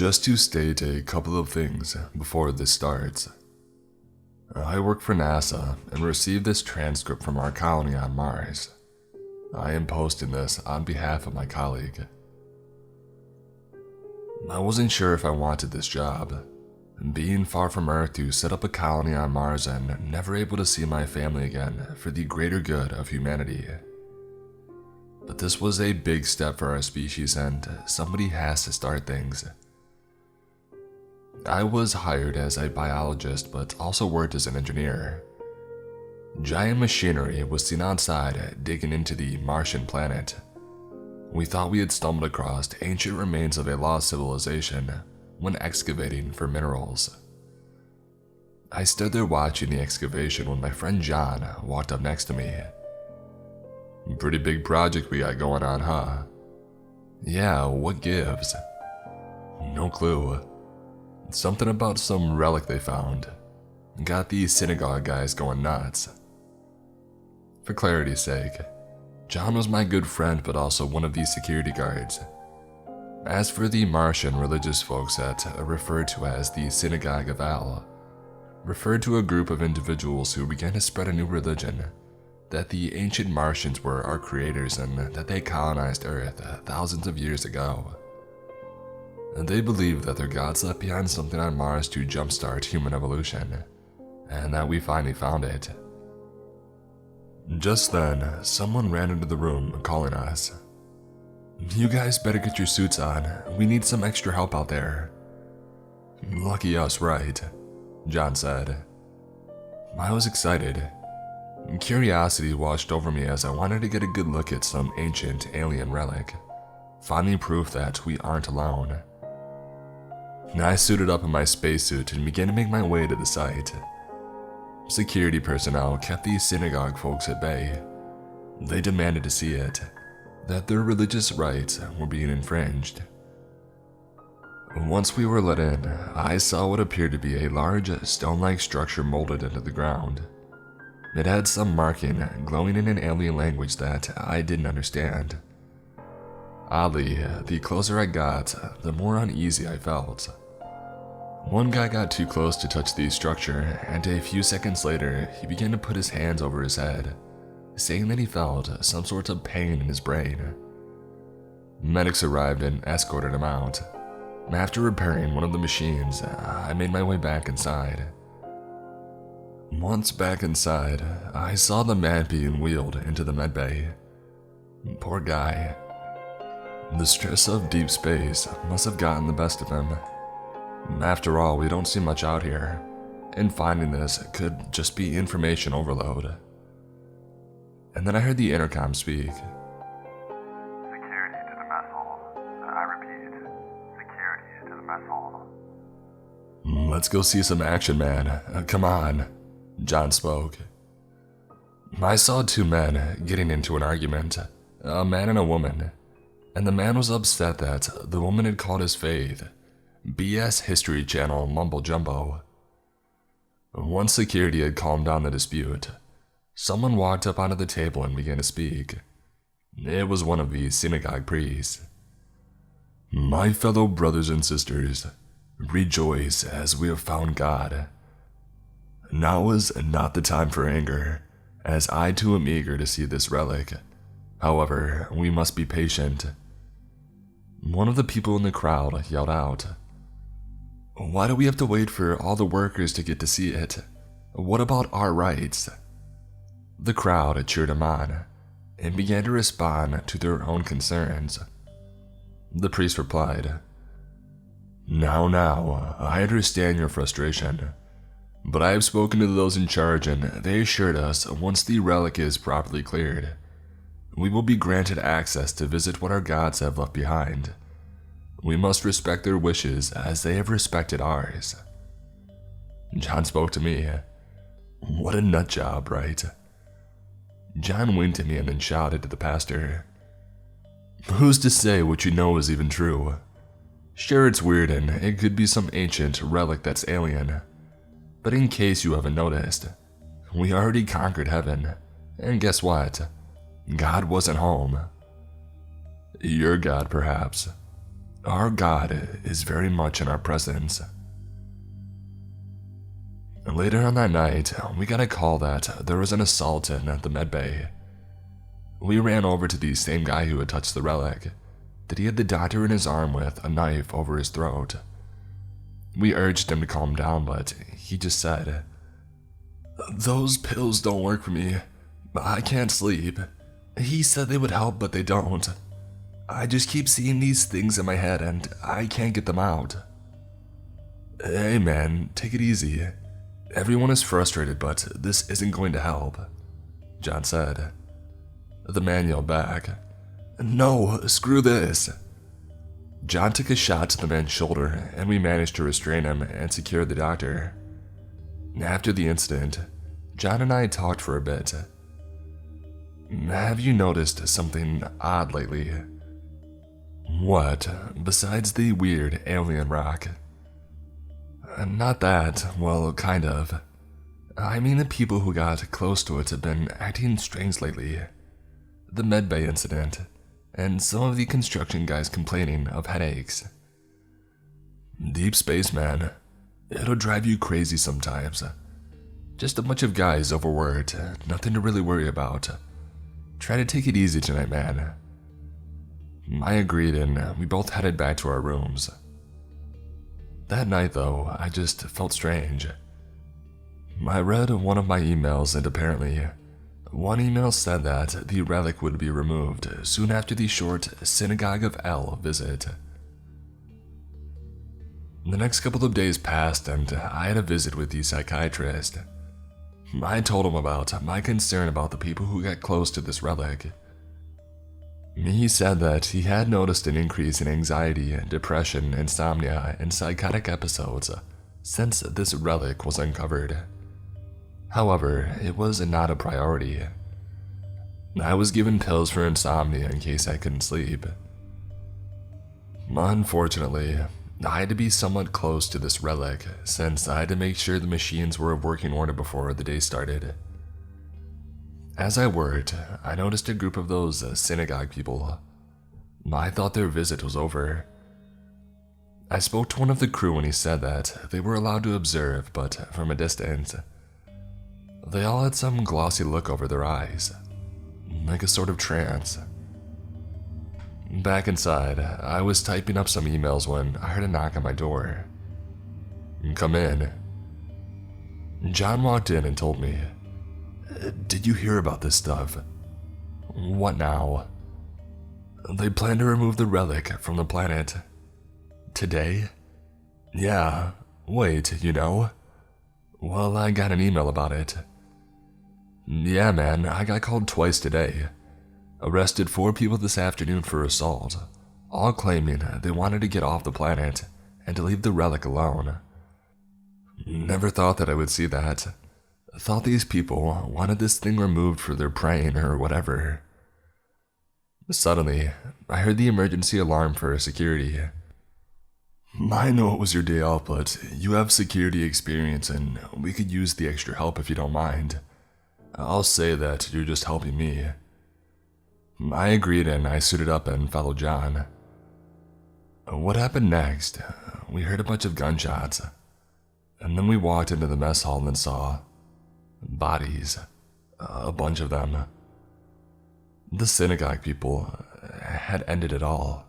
Just to state a couple of things before this starts. I work for NASA and received this transcript from our colony on Mars. I am posting this on behalf of my colleague. I wasn't sure if I wanted this job. Being far from Earth to set up a colony on Mars and never able to see my family again for the greater good of humanity. But this was a big step for our species and somebody has to start things. I was hired as a biologist but also worked as an engineer. Giant machinery was seen outside digging into the Martian planet. We thought we had stumbled across ancient remains of a lost civilization when excavating for minerals. I stood there watching the excavation when my friend John walked up next to me. Pretty big project we got going on, huh? Yeah, what gives? No clue. Something about some relic they found. Got the synagogue guys going nuts. For clarity's sake, John was my good friend but also one of the security guards. As for the Martian religious folks that are referred to as the Synagogue of Al, referred to a group of individuals who began to spread a new religion, that the ancient Martians were our creators and that they colonized Earth thousands of years ago. They believed that their gods left behind something on Mars to jumpstart human evolution, and that we finally found it. Just then, someone ran into the room calling us. You guys better get your suits on, we need some extra help out there. Lucky us, right? John said. I was excited. Curiosity washed over me as I wanted to get a good look at some ancient alien relic, finding proof that we aren't alone. I suited up in my spacesuit and began to make my way to the site. Security personnel kept the synagogue folks at bay. They demanded to see it, that their religious rights were being infringed. Once we were let in, I saw what appeared to be a large stone-like structure molded into the ground. It had some marking glowing in an alien language that I didn't understand. Oddly, the closer I got, the more uneasy I felt. One guy got too close to touch the structure, and a few seconds later, he began to put his hands over his head, saying that he felt some sort of pain in his brain. Medics arrived and escorted him out. After repairing one of the machines, I made my way back inside. Once back inside, I saw the man being wheeled into the medbay. Poor guy. The stress of deep space must have gotten the best of him. After all, we don't see much out here, and finding this could just be information overload. And then I heard the intercom speak. Security to the mess hall. I repeat, security to the mess hall. Let's go see some action, man. Come on, John spoke. I saw two men getting into an argument, a man and a woman, and the man was upset that the woman had called his faith BS History Channel mumble jumbo. Once security had calmed down the dispute, someone walked up onto the table and began to speak. It was one of the synagogue priests. My fellow brothers and sisters, rejoice as we have found God. Now is not the time for anger, as I too am eager to see this relic. However, we must be patient. One of the people in the crowd yelled out, Why do we have to wait for all the workers to get to see it? What about our rights? The crowd cheered him on and began to respond to their own concerns. The priest replied, Now, I understand your frustration, but I have spoken to those in charge and they assured us once the relic is properly cleared, we will be granted access to visit what our gods have left behind. We must respect their wishes as they have respected ours. John spoke to me. What a nut job, right? John winked at me and then shouted to the pastor, Who's to say what you know is even true? Sure, it's weird and it could be some ancient relic that's alien, but in case you haven't noticed, we already conquered heaven, and guess what? God wasn't home. Your God, perhaps. Our God is very much in our presence. Later on that night, we got a call that there was an assault in the medbay. We ran over to the same guy who had touched the relic, that he had the doctor in his arm with a knife over his throat. We urged him to calm down, but he just said, "Those pills don't work for me. I can't sleep. He said they would help, but they don't. I just keep seeing these things in my head and I can't get them out." "Hey man, take it easy. Everyone is frustrated, but this isn't going to help," John said. The man yelled back, "No, screw this." John took a shot to the man's shoulder and we managed to restrain him and secure the doctor. After the incident, John and I talked for a bit. "Have you noticed something odd lately?" "What, besides the weird alien rock?" "Not that, well, kind of. I mean the people who got close to it have been acting strange lately. The medbay incident, and some of the construction guys complaining of headaches." "Deep space, man. It'll drive you crazy sometimes. Just a bunch of guys overworked, nothing to really worry about. Try to take it easy tonight, man." I agreed and we both headed back to our rooms. That night though, I just felt strange. I read one of my emails and apparently, one email said that the relic would be removed soon after the short Synagogue of El visit. The next couple of days passed and I had a visit with the psychiatrist. I told him about my concern about the people who got close to this relic. He said that he had noticed an increase in anxiety, depression, insomnia, and psychotic episodes since this relic was uncovered. However, it was not a priority. I was given pills for insomnia in case I couldn't sleep. Unfortunately, I had to be somewhat close to this relic since I had to make sure the machines were in working order before the day started. As I worked, I noticed a group of those synagogue people. I thought their visit was over. I spoke to one of the crew and he said that they were allowed to observe, but from a distance. They all had some glossy look over their eyes, like a sort of trance. Back inside, I was typing up some emails when I heard a knock on my door. "Come in." John walked in and told me, "Did you hear about this stuff?" "What now?" "They plan to remove the relic from the planet." "Today?" "Yeah, wait, you know?" "Well, I got an email about it." "Yeah, man, I got called twice today. Arrested 4 people this afternoon for assault, all claiming they wanted to get off the planet and to leave the relic alone. Never thought that I would see that. Thought these people wanted this thing removed for their praying or whatever." Suddenly, I heard the emergency alarm for security. "I know it was your day off, but you have security experience and we could use the extra help if you don't mind. I'll say that you're just helping me." I agreed and I suited up and followed John. What happened next? We heard a bunch of gunshots, and then we walked into the mess hall and saw bodies, a bunch of them. The synagogue people had ended it all.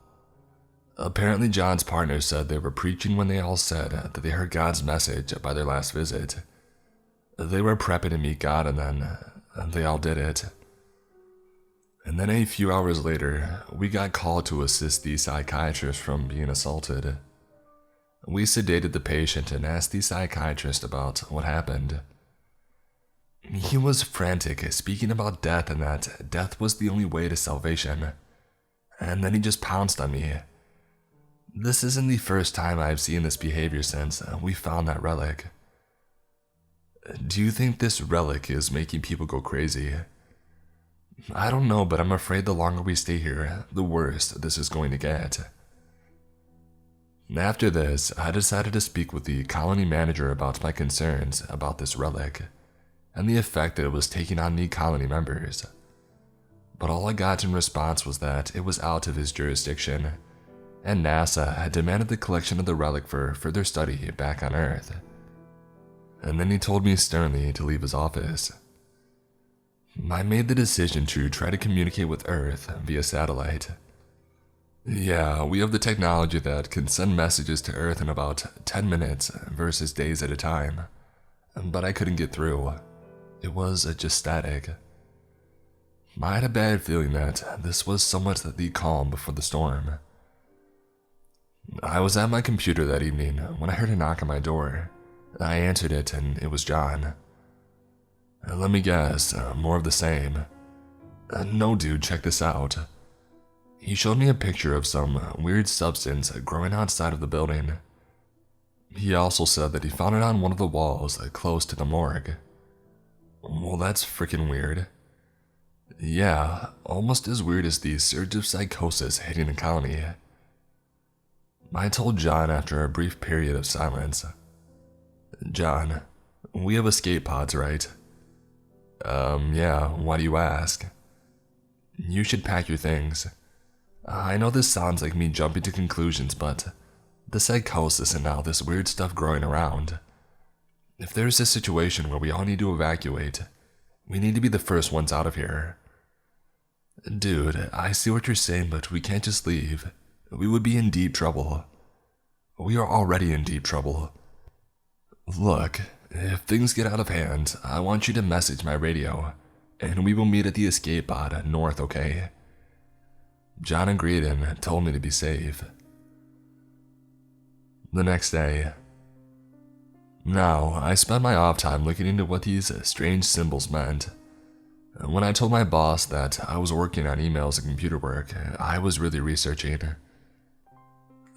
Apparently John's partner said they were preaching when they all said that they heard God's message by their last visit. They were prepping to meet God and then they all did it. And then a few hours later, we got called to assist the psychiatrist from being assaulted. We sedated the patient and asked the psychiatrist about what happened. He was frantic, speaking about death and that death was the only way to salvation. And then he just pounced on me. This isn't the first time I've seen this behavior since we found that relic. Do you think this relic is making people go crazy? I don't know, but I'm afraid the longer we stay here, the worse this is going to get. After this, I decided to speak with the colony manager about my concerns about this relic and the effect that it was taking on the colony members. But all I got in response was that it was out of his jurisdiction and NASA had demanded the collection of the relic for further study back on Earth. And then he told me sternly to leave his office. I made the decision to try to communicate with Earth via satellite. Yeah, we have the technology that can send messages to Earth in about 10 minutes versus days at a time. But I couldn't get through. It was just static. I had a bad feeling that this was somewhat the calm before the storm. I was at my computer that evening when I heard a knock on my door. I answered it and it was John. Let me guess, more of the same. No dude, check this out. He showed me a picture of some weird substance growing outside of the building. He also said that he found it on one of the walls close to the morgue. Well, that's freaking weird. Yeah, almost as weird as the surge of psychosis hitting the colony. I told John after a brief period of silence. John, we have escape pods, right? Yeah, why do you ask? You should pack your things. I know this sounds like me jumping to conclusions, but the psychosis and all this weird stuff growing around. If there's a situation where we all need to evacuate, we need to be the first ones out of here. Dude, I see what you're saying, but we can't just leave. We would be in deep trouble. We are already in deep trouble. Look, if things get out of hand, I want you to message my radio, and we will meet at the escape pod north, okay? John agreed and told me to be safe. The next day. Now, I spent my off time looking into what these strange symbols meant. When I told my boss that I was working on emails and computer work, I was really researching.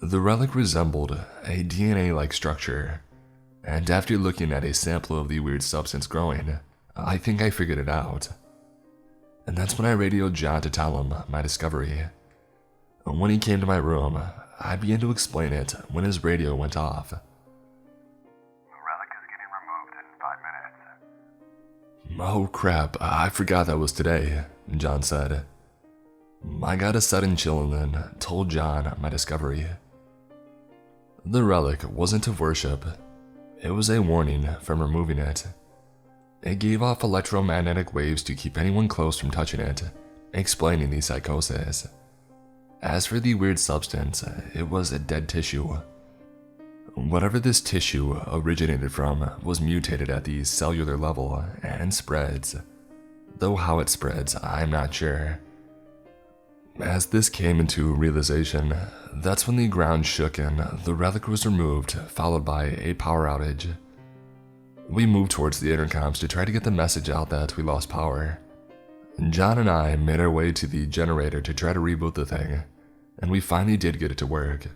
The relic resembled a DNA-like structure, and after looking at a sample of the weird substance growing, I think I figured it out. And that's when I radioed John to tell him my discovery. When he came to my room, I began to explain it when his radio went off. The relic is getting removed in 5 minutes. Oh crap, I forgot that was today, John said. I got a sudden chill and then told John my discovery. The relic wasn't of worship. It was a warning from removing it. It gave off electromagnetic waves to keep anyone close from touching it, explaining the psychosis. As for the weird substance, it was a dead tissue. Whatever this tissue originated from was mutated at the cellular level and spreads, though how it spreads, I'm not sure. As this came into realization, that's when the ground shook and the relic was removed, followed by a power outage. We moved towards the intercoms to try to get the message out that we lost power. John and I made our way to the generator to try to reboot the thing, and we finally did get it to work.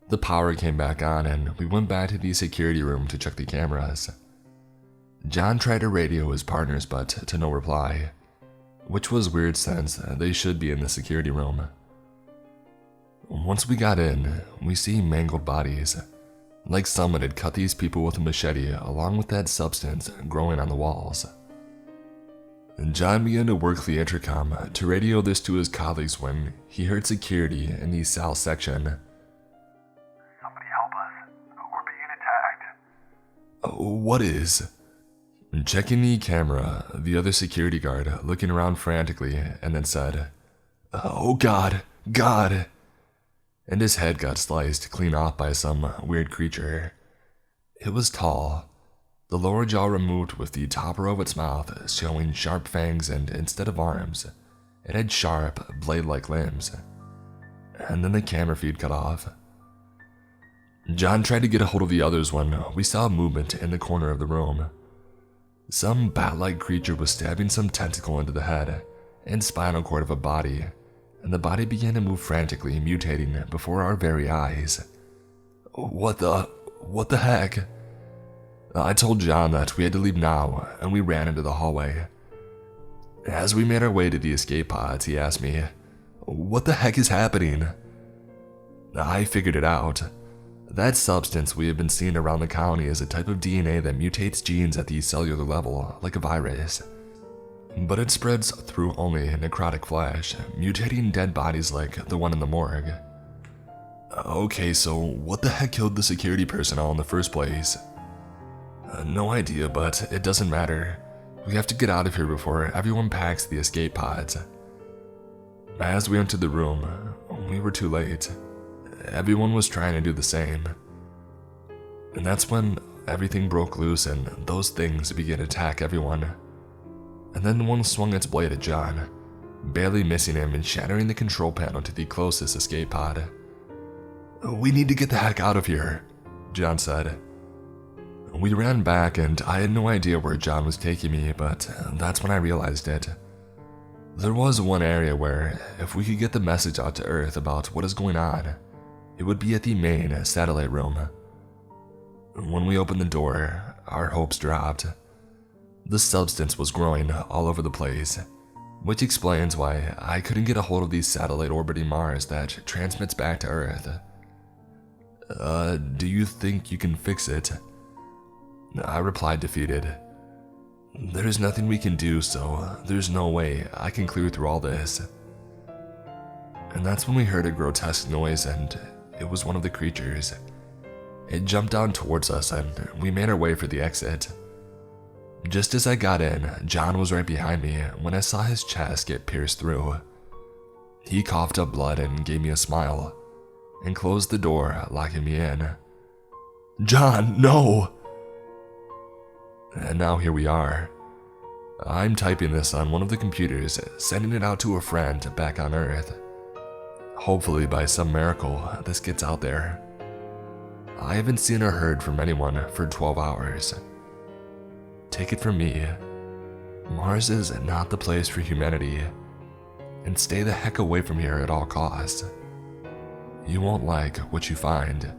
The power came back on and we went back to the security room to check the cameras. John tried to radio his partners but to no reply, which was weird since they should be in the security room. Once we got in, we see mangled bodies, like someone had cut these people with a machete along with that substance growing on the walls. John began to work the intercom to radio this to his colleagues when he heard security in the south section. Somebody help us. We're being attacked. What is? Checking the camera, the other security guard looking around frantically and then said, "Oh God, God!" And his head got sliced clean off by some weird creature. It was tall, the lower jaw removed with the top row of its mouth showing sharp fangs, and instead of arms, it had sharp, blade-like limbs. And then the camera feed cut off. John tried to get a hold of the others when we saw movement in the corner of the room. Some bat-like creature was stabbing some tentacle into the head and spinal cord of a body, and the body began to move frantically, mutating before our very eyes. What the heck? I told John that we had to leave now, and we ran into the hallway. As we made our way to the escape pods, he asked me, "What the heck is happening?" I figured it out. That substance we have been seeing around the colony is a type of DNA that mutates genes at the cellular level, like a virus. But it spreads through only necrotic flesh, mutating dead bodies like the one in the morgue. Okay, so what the heck killed the security personnel in the first place? No idea, but it doesn't matter. We have to get out of here before everyone packs the escape pods. As we entered the room, we were too late. Everyone was trying to do the same. And that's when everything broke loose and those things began to attack everyone. And then one swung its blade at John, barely missing him and shattering the control panel to the closest escape pod. "We need to get the heck out of here," John said. We ran back and I had no idea where John was taking me, but that's when I realized it. There was one area where, if we could get the message out to Earth about what is going on, it would be at the main satellite room. When we opened the door, our hopes dropped. The substance was growing all over the place, which explains why I couldn't get a hold of the satellite orbiting Mars that transmits back to Earth. Do you think you can fix it?" I replied defeated. "There's nothing we can do, so there's no way I can clear through all this." And that's when we heard a grotesque noise, and it was one of the creatures. It jumped down towards us and we made our way for the exit. Just as I got in, John was right behind me when I saw his chest get pierced through. He coughed up blood and gave me a smile, and closed the door, locking me in. "John, no!" And now here we are. I'm typing this on one of the computers, sending it out to a friend back on Earth. Hopefully by some miracle, this gets out there. I haven't seen or heard from anyone for 12 hours. Take it from me, Mars is not the place for humanity, and stay the heck away from here at all costs. You won't like what you find.